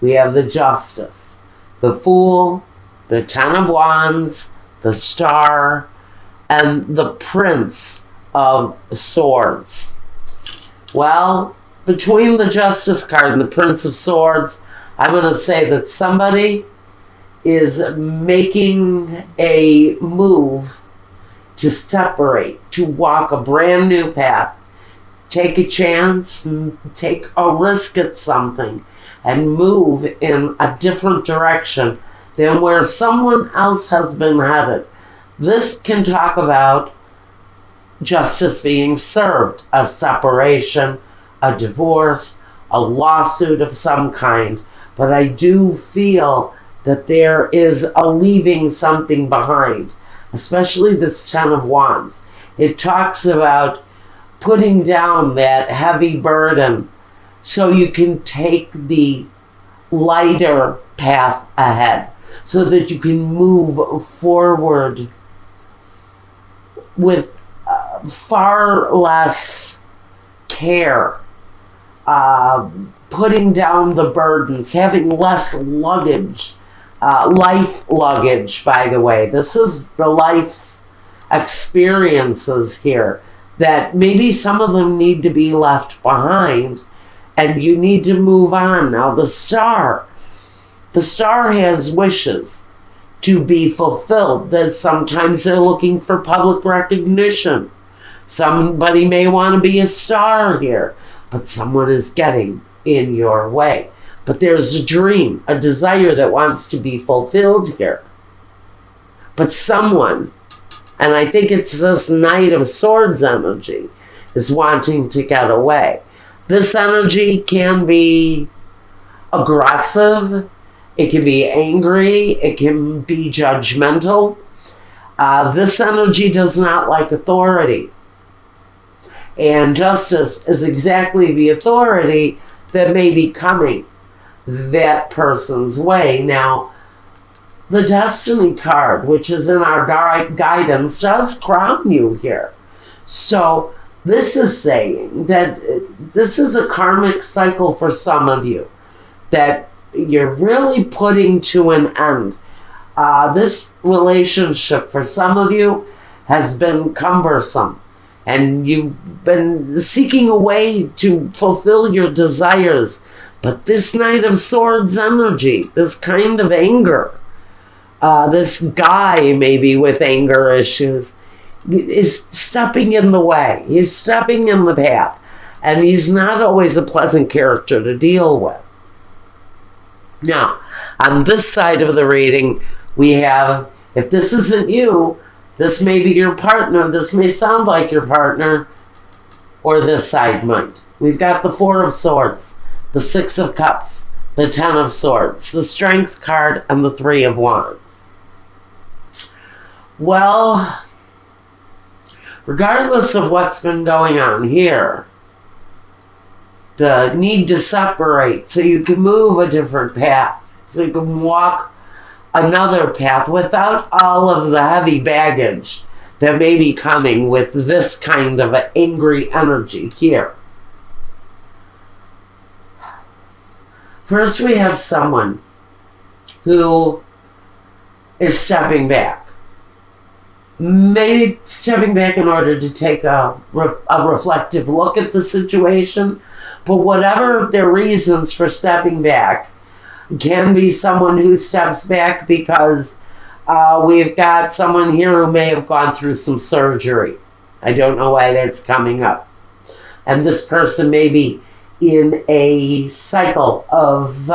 we have the Justice, the Fool, the Ten of Wands, the Star, and the Prince of Swords. Well, between the Justice card and the Prince of Swords, I'm going to say that somebody is making a move to separate, to walk a brand new path, take a chance, take a risk at something, and move in a different direction than where someone else has been headed. This can talk about justice being served, a separation, a divorce, a lawsuit of some kind. But I do feel that there is a leaving something behind, especially this Ten of Wands. It talks about putting down that heavy burden so you can take the lighter path ahead, so that you can move forward with far less care, putting down the burdens, having less luggage, life luggage, by the way. This is the life's experiences here, that maybe some of them need to be left behind and you need to move on. Now, the Star has wishes to be fulfilled, that sometimes they're looking for public recognition. Somebody may want to be a star here, but someone is getting in your way. But there's a dream, a desire that wants to be fulfilled here. But someone, and I think it's this Knight of Swords energy, is wanting to get away. This energy can be aggressive, it can be angry, it can be judgmental. This energy does not like authority. And justice is exactly the authority that may be coming that person's way. Now, the Destiny card, which is in our guidance, does crown you here. So this is saying that this is a karmic cycle for some of you, that you're really putting to an end. This relationship for some of you has been cumbersome, and you've been seeking a way to fulfill your desires. But this Knight of Swords energy, this kind of anger, this guy maybe with anger issues, is stepping in the way. He's stepping in the path. And he's not always a pleasant character to deal with. Now, on this side of the reading, we have, if this isn't you, this may be your partner, this may sound like your partner, or this side might. We've got the Four of Swords, the Six of Cups, the Ten of Swords, the Strength card, and the Three of Wands. Well, regardless of what's been going on here, the need to separate so you can move a different path, so you can walk another path without all of the heavy baggage that may be coming with this kind of an angry energy here. First, we have someone who is stepping back. Maybe stepping back in order to take a reflective look at the situation. But whatever their reasons for stepping back, can be someone who steps back because we've got someone here who may have gone through some surgery. I don't know why that's coming up. And this person may be in a cycle of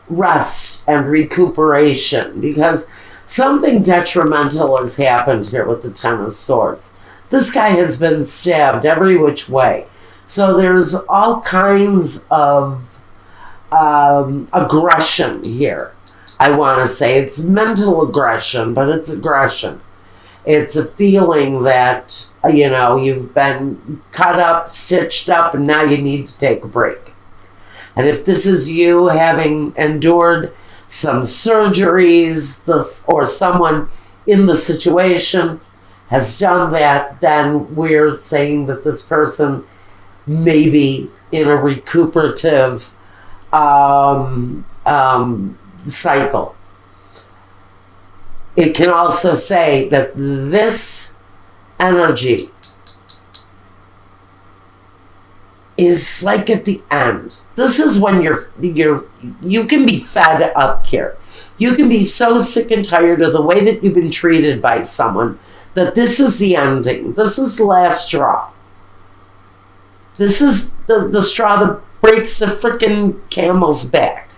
rest and recuperation, because something detrimental has happened here with the Ten of Swords. This guy has been stabbed every which way. So there's all kinds of aggression here. I want to say it's mental aggression, but it's aggression. It's a feeling that, you know, you've been cut up, stitched up, and now you need to take a break. And if this is you having endured some surgeries, or someone in the situation has done that, then we're saying that this person maybe in a recuperative cycle. It can also say that this energy is like at the end. This is when you can be fed up here. You can be so sick and tired of the way that you've been treated by someone that this is the ending. This is the last straw. This is the straw that breaks the freaking camel's back.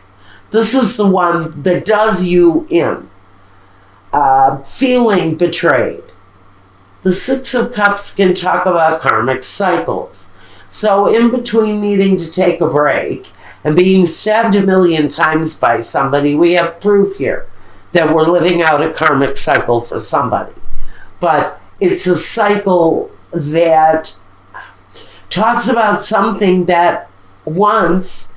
This is the one that does you in. Feeling betrayed. The Six of Cups can talk about karmic cycles. So in between needing to take a break and being stabbed a million times by somebody, we have proof here that we're living out a karmic cycle for somebody. But it's a cycle that talks about something that once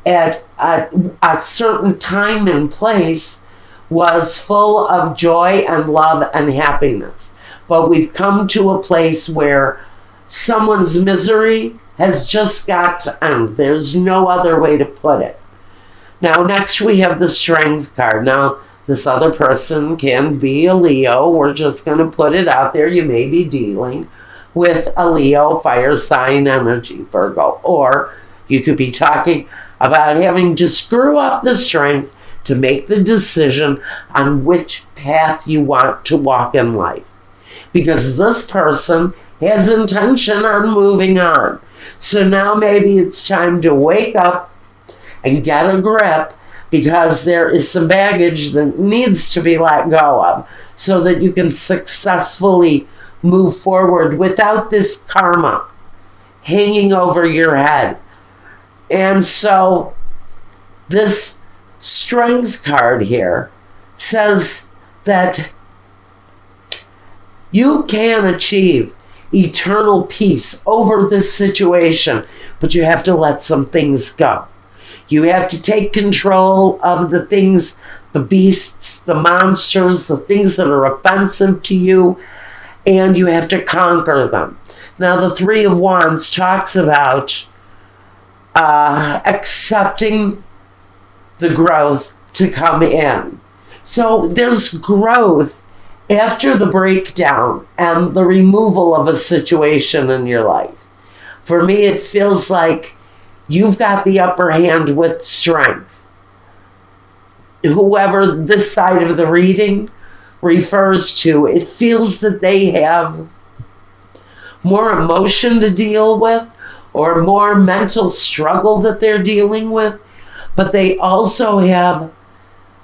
at a certain time and place was full of joy and love and happiness. But we've come to a place where someone's misery has just got to end. There's no other way to put it. Now, next we have the Strength card. Now, this other person can be a Leo. We're just going to put it out there. You may be dealing with a Leo fire sign energy, Virgo. Or you could be talking about having to screw up the strength to make the decision on which path you want to walk in life. Because this person has intention on moving on. So now maybe it's time to wake up and get a grip, because there is some baggage that needs to be let go of so that you can successfully move forward without this karma hanging over your head. And so this Strength card here says that you can achieve eternal peace over this situation, but you have to let some things go. You have to take control of the things, the beasts, the monsters, the things that are offensive to you, and you have to conquer them. Now, the Three of Wands talks about accepting the growth to come in. So there's growth after the breakdown and the removal of a situation in your life. For me, it feels like you've got the upper hand with strength. Whoever this side of the reading refers to, it feels that they have more emotion to deal with or more mental struggle that they're dealing with, but they also have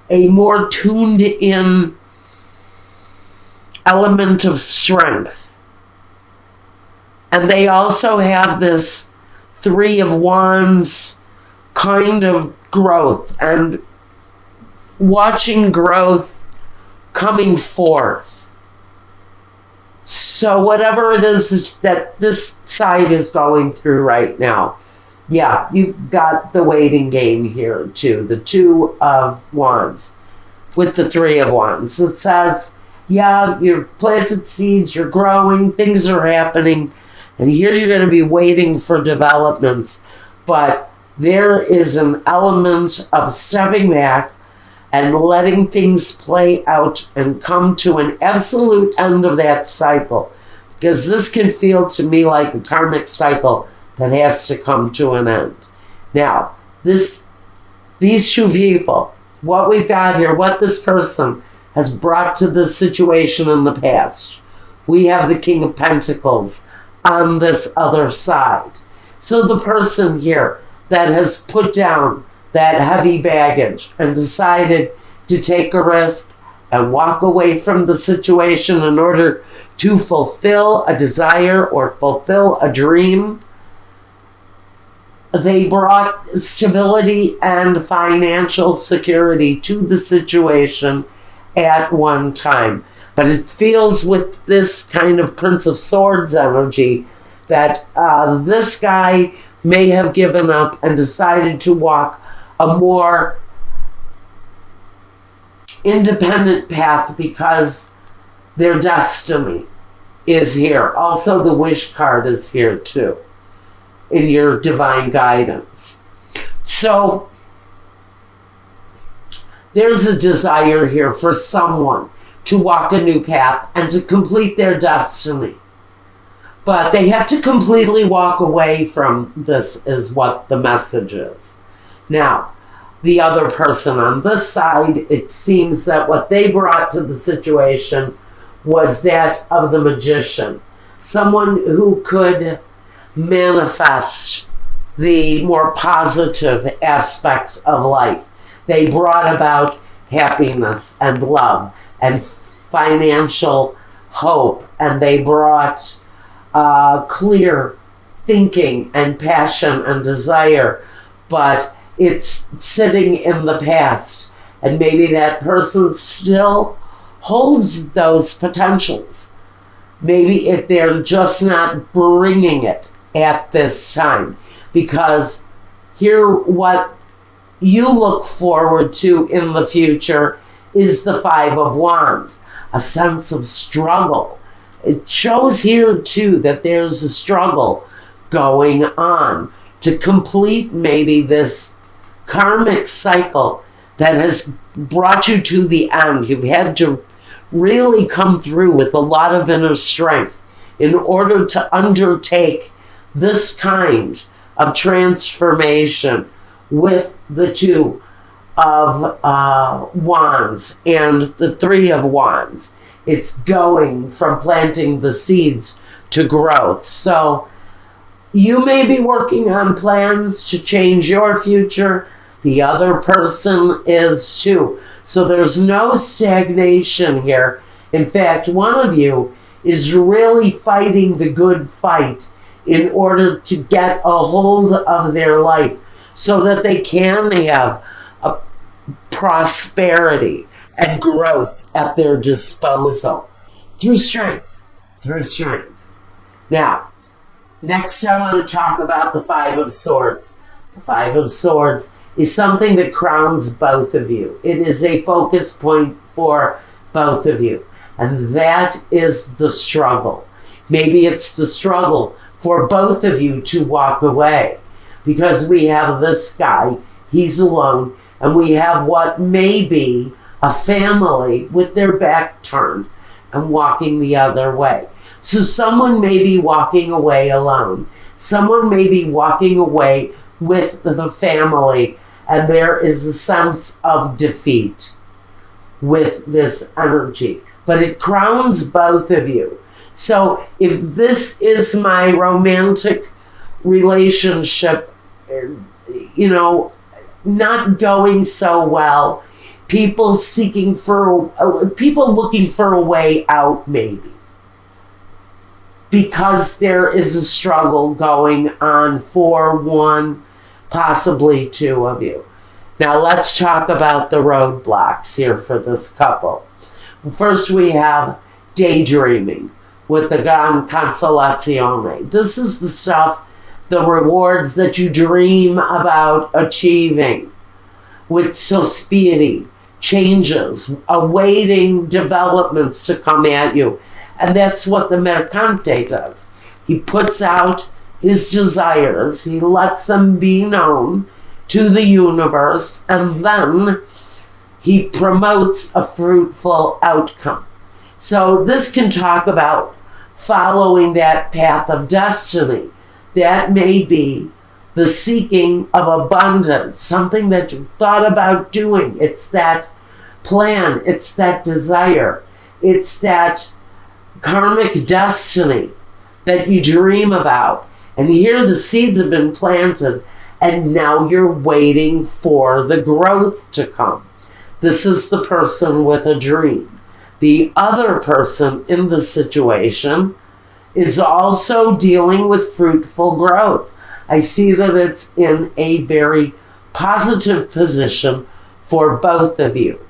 a more tuned in element of strength. And they also have this Three of Wands kind of growth and watching growth coming forth. So whatever it is that this side is going through right now, yeah, you've got the waiting game here too. The Two of Wands with the Three of Wands. It says, yeah, you've planted seeds, you're growing, things are happening, and here you're going to be waiting for developments. But there is an element of stepping back and letting things play out and come to an absolute end of that cycle. Because this can feel to me like a karmic cycle that has to come to an end. Now, these two people, what we've got here, what this person has brought to this situation in the past. We have the King of Pentacles on this other side. So the person here that has put down that heavy baggage and decided to take a risk and walk away from the situation in order to fulfill a desire or fulfill a dream, they brought stability and financial security to the situation at one time. But it feels with this kind of Prince of Swords energy that this guy may have given up and decided to walk a more independent path because their destiny is here. Also, the Wish card is here too. in your divine guidance. So there's a desire here for someone to walk a new path and to complete their destiny. But they have to completely walk away from this, is what the message is. Now, the other person on this side, it seems that what they brought to the situation was that of the magician. Someone who could manifest the more positive aspects of life. They brought about happiness and love and financial hope, and they brought clear thinking and passion and desire, but it's sitting in the past, and maybe that person still holds those potentials. Maybe they're just not bringing it at this time, because here what you look forward to in the future is the Five of Wands, a sense of struggle. It shows here too that there's a struggle going on to complete maybe this karmic cycle that has brought you to the end. You've had to really come through with a lot of inner strength in order to undertake this kind of transformation with the Two of Wands and the Three of Wands. It's going from planting the seeds to growth. So you may be working on plans to change your future. The other person is too. So there's no stagnation here. In fact, one of you is really fighting the good fight in order to get a hold of their life so that they can have a prosperity and growth at their disposal through strength. Now, next I want to talk about the Five of Swords. The Five of Swords is something that crowns both of you. It is a focus point for both of you. And that is the struggle. Maybe it's the struggle for both of you to walk away. Because we have this guy, he's alone, and we have what may be a family with their back turned and walking the other way. So someone may be walking away alone. Someone may be walking away with the family, and there is a sense of defeat with this energy. But it crowns both of you. So if this is my romantic relationship, not going so well, people looking for a way out, maybe, because there is a struggle going on for one, possibly two of you. Now let's talk about the roadblocks here for this couple. First, we have daydreaming with the Gran Consolazione. This is the stuff, the rewards that you dream about achieving, with sospiri, changes, awaiting developments to come at you. And that's what the Mercante does. He puts out his desires, he lets them be known to the universe, and then he promotes a fruitful outcome. So this can talk about following that path of destiny. That may be the seeking of abundance, something that you thought about doing. It's that plan, it's that desire, it's that karmic destiny that you dream about. And here the seeds have been planted, and now you're waiting for the growth to come. This is the person with a dream. The other person in the situation is also dealing with fruitful growth. I see that it's in a very positive position for both of you.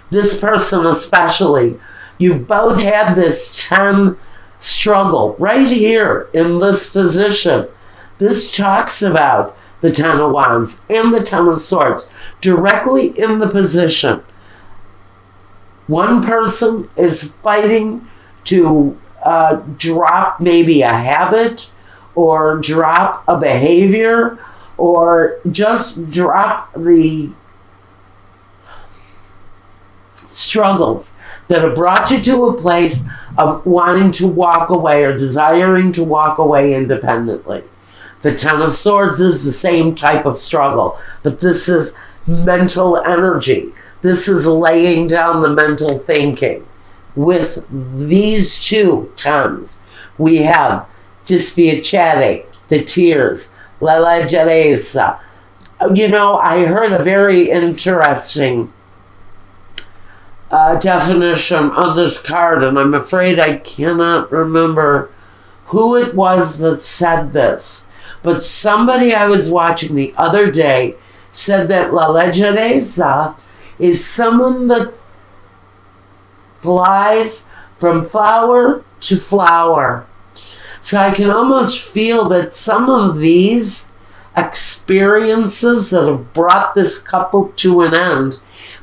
This person especially, you've both had this 10 struggle right here in this position. This talks about the 10 of Wands and the 10 of Swords directly in the position. One person is fighting to drop maybe a habit or drop a behavior, or just drop the struggles that have brought you to a place of wanting to walk away or desiring to walk away independently. The Ten of Swords is the same type of struggle, but this is mental energy. This is laying down the mental thinking. With these two tens, we have dispiacere, the tears, la leggerezza. You know, I heard a very interesting definition on this card, and I'm afraid I cannot remember who it was that said this. But somebody I was watching the other day said that la leggerezza is someone that flies from flower to flower. So I can almost feel that some of these experiences that have brought this couple to an end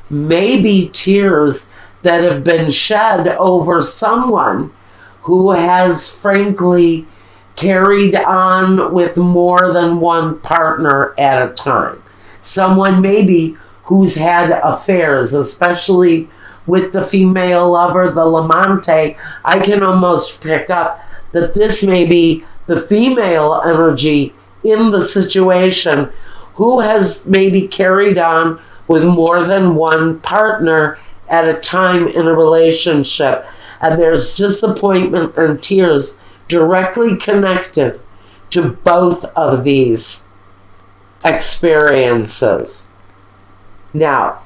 may be tears that have been shed over someone who has frankly carried on with more than one partner at a time. Someone maybe who's had affairs, especially with the female lover, the Lamante. I can almost pick up that this may be the female energy in the situation who has maybe carried on with more than one partner at a time in a relationship. And there's disappointment and tears directly connected to both of these experiences. Now,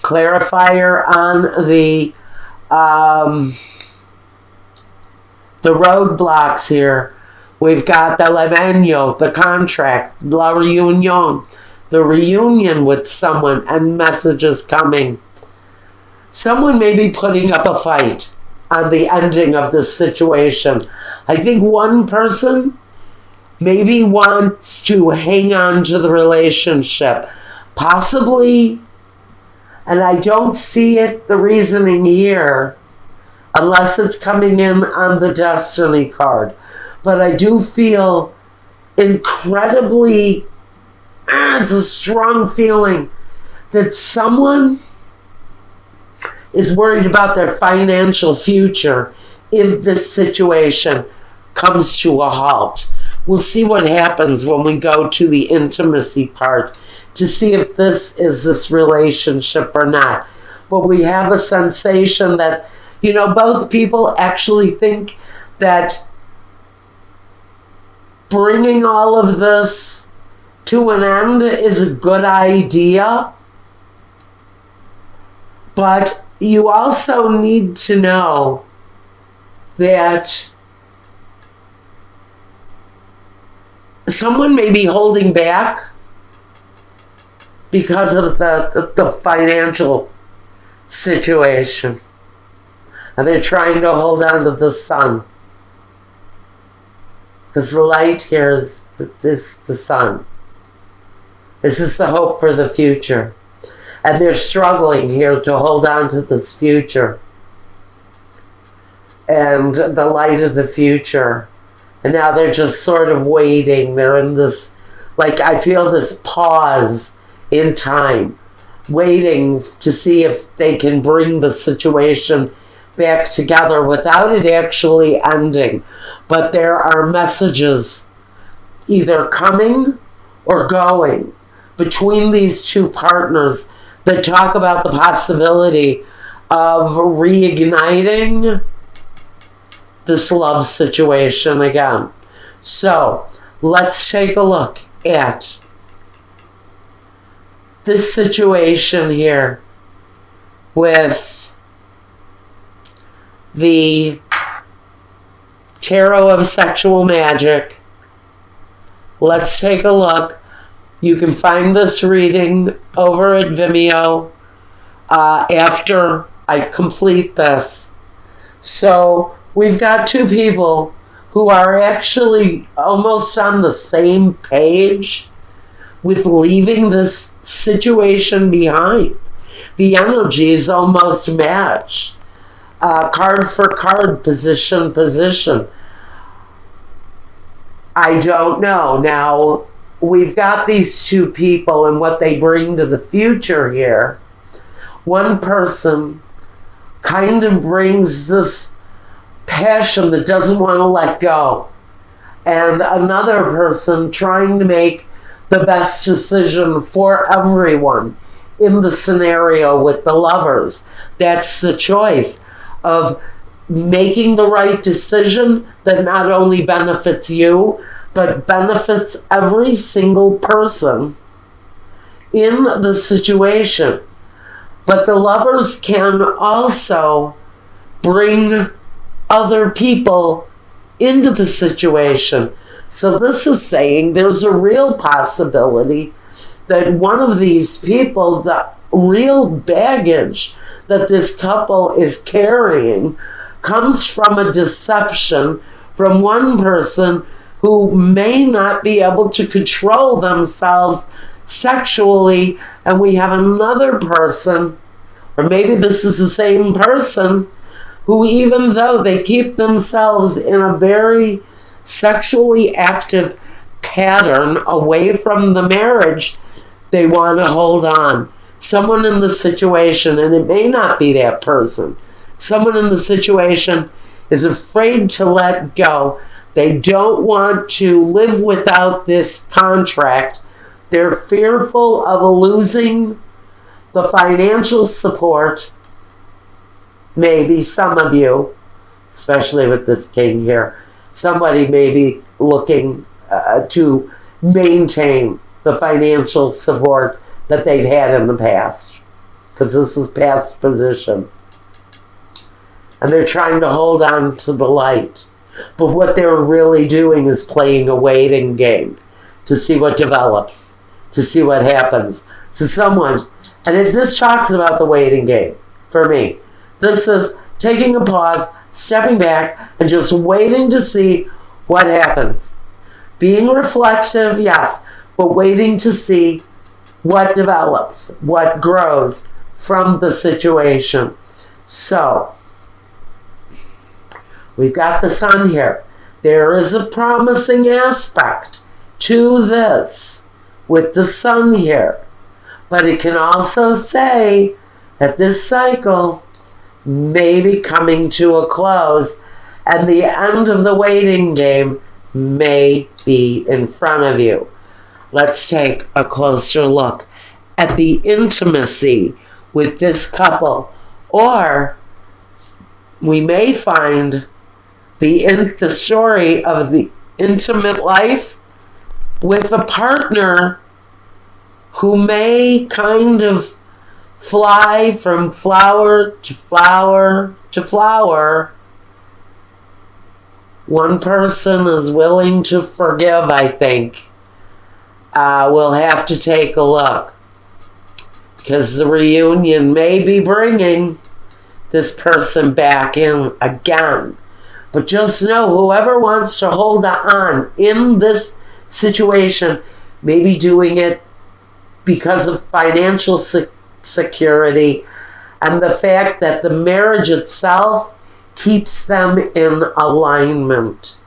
clarifier on the roadblocks here. We've got the levenio, the contract, la reunion, the reunion with someone, and messages coming. Someone may be putting up a fight on the ending of this situation. I think one person maybe wants to hang on to the relationship, possibly, and I don't see it, the reasoning here, unless it's coming in on the Destiny card. But I do feel incredibly, it's a strong feeling that someone is worried about their financial future if this situation comes to a halt. We'll see what happens when we go to the intimacy part to see if this is this relationship or not. But we have a sensation that, you know, both people actually think that bringing all of this to an end is a good idea. But you also need to know that someone may be holding back because of the financial situation. And they're trying to hold on to the sun. Because the light here is the sun. This is the hope for the future. And they're struggling here to hold on to this future. And the light of the future. And now they're just sort of waiting. They're in this, like, I feel this pause in time. Waiting to see if they can bring the situation back together without it actually ending. But there are messages either coming or going between these two partners that talk about the possibility of reigniting this love situation again. So let's take a look at this situation here with the Tarot of Sexual Magic. Let's take a look. You can find this reading over at Vimeo after I complete this. So we've got two people who are actually almost on the same page with leaving this situation behind. The energies almost match. Card for card, position. I don't know. Now, we've got these two people and what they bring to the future here. One person kind of brings this passion that doesn't want to let go, and another person trying to make the best decision for everyone in the scenario with the lovers. That's the choice of making the right decision that not only benefits you, but benefits every single person in the situation. But the lovers can also bring other people into the situation. So this is saying there's a real possibility that one of these people, the real baggage that this couple is carrying, comes from a deception from one person who may not be able to control themselves sexually, and we have another person, or maybe this is the same person, who, even though they keep themselves in a very sexually active pattern away from the marriage, they want to hold on. Someone in the situation, and it may not be that person, someone in the situation is afraid to let go. They don't want to live without this contract. They're fearful of losing the financial support. Maybe some of you, especially with this king here, somebody may be looking to maintain the financial support that they've had in the past, because this is past position. And they're trying to hold on to the light. But what they're really doing is playing a waiting game to see what develops, to see what happens. So someone, and this talks about the waiting game for me. This is taking a pause, stepping back, and just waiting to see what happens. Being reflective, yes, but waiting to see what develops, what grows from the situation. So, we've got the sun here. There is a promising aspect to this with the sun here. But it can also say that this cycle may be coming to a close, and the end of the waiting game may be in front of you. Let's take a closer look at the intimacy with this couple, or we may find the story of the intimate life with a partner who may kind of fly from flower to flower to flower. One person is willing to forgive, I think. We'll have to take a look, because the reunion may be bringing this person back in again. But just know, whoever wants to hold on in this situation may be doing it because of financial security and the fact that the marriage itself keeps them in alignment.